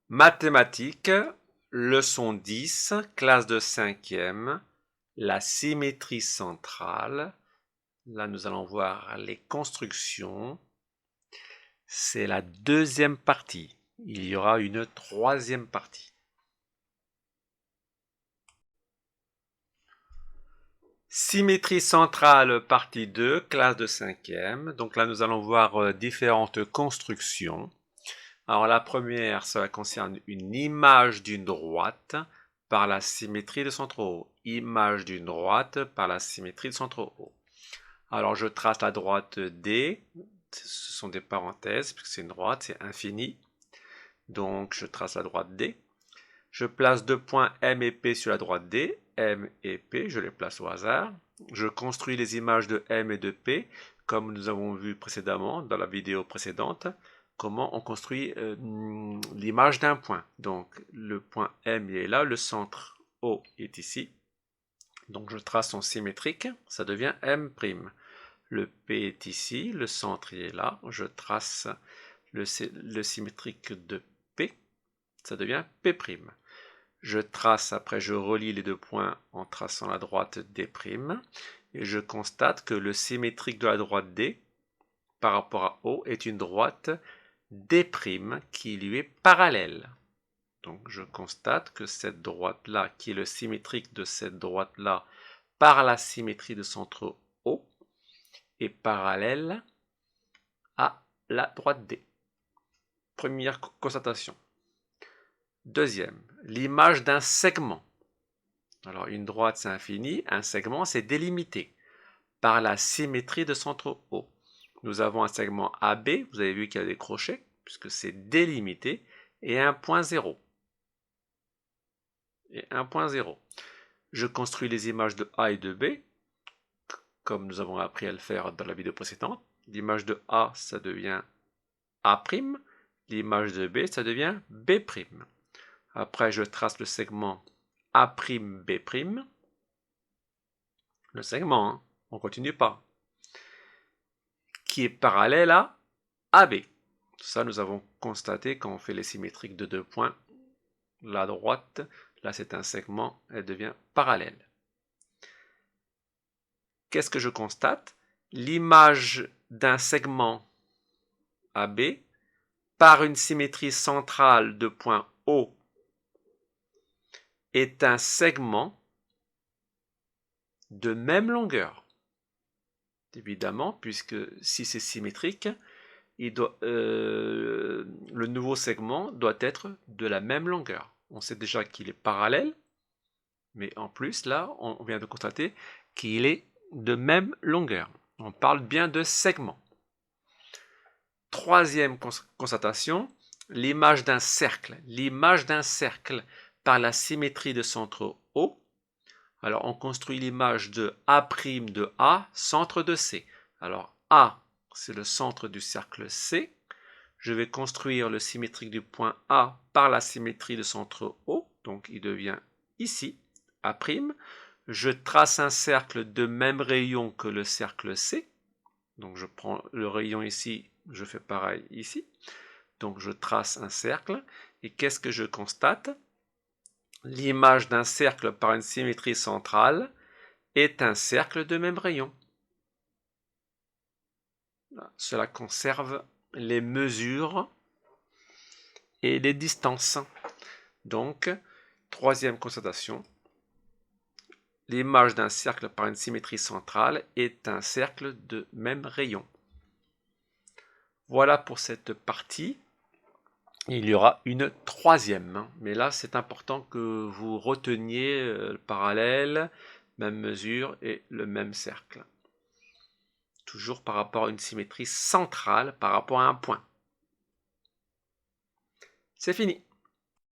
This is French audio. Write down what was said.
Mathématiques, leçon 10, classe de 5e, la symétrie centrale. Là, nous allons voir les constructions. C'est la deuxième partie. Il y aura une troisième partie. Symétrie centrale, partie 2, classe de 5e. Donc là, nous allons voir différentes constructions. Alors la première, ça concerne une image d'une droite par la symétrie de centre O. Image d'une droite par la symétrie de centre O. Alors je trace la droite D, ce sont des parenthèses, puisque c'est une droite, c'est infini. Donc je trace la droite D. Je place deux points M et P sur la droite D, M et P, je les place au hasard. Je construis les images de M et de P, comme nous avons vu précédemment dans la vidéo précédente, comment on construit l'image d'un point. Donc le point M est là, le centre O est ici. Donc je trace son symétrique, ça devient M'. Le P est ici, le centre est là, je trace le symétrique de P, ça devient P'. Je trace, après je relie les deux points en traçant la droite D', et je constate que le symétrique de la droite D par rapport à O est une droite D' qui lui est parallèle. Donc je constate que cette droite-là, qui est le symétrique de cette droite-là par la symétrie de centre O, est parallèle à la droite D. Première constatation. Deuxième, l'image d'un segment. Alors une droite c'est infini, un segment c'est délimité par la symétrie de centre O. Nous avons un segment AB, vous avez vu qu'il y a des crochets, puisque c'est délimité, et un point 0. Et un point 0. Je construis les images de A et de B, comme nous avons appris à le faire dans la vidéo précédente. L'image de A, ça devient A', l'image de B, ça devient B'. Après, je trace le segment A'B', le segment, hein, on ne continue pas, qui est parallèle à AB. Ça, nous avons constaté quand on fait les symétriques de deux points. La droite, là c'est un segment, elle devient parallèle. Qu'est-ce que je constate? L'image d'un segment AB par une symétrie centrale de point O est un segment de même longueur. Évidemment, puisque si c'est symétrique, le nouveau segment doit être de la même longueur. On sait déjà qu'il est parallèle, mais en plus, là, on vient de constater qu'il est de même longueur. On parle bien de segment. Troisième constatation, l'image d'un cercle. L'image d'un cercle par la symétrie de centre O. Alors, on construit l'image de A' de A, centre de C. Alors, A, c'est le centre du cercle C. Je vais construire le symétrique du point A par la symétrie de centre O. Donc, il devient ici, A'. Je trace un cercle de même rayon que le cercle C. Donc, je prends le rayon ici, je fais pareil ici. Donc, je trace un cercle. Et qu'est-ce que je constate? L'image d'un cercle par une symétrie centrale est un cercle de même rayon. Cela conserve les mesures et les distances. Donc, troisième constatation, l'image d'un cercle par une symétrie centrale est un cercle de même rayon. Voilà pour cette partie. Il y aura une troisième, mais là c'est important que vous reteniez le parallèle, même mesure et le même cercle. Toujours par rapport à une symétrie centrale par rapport à un point. C'est fini.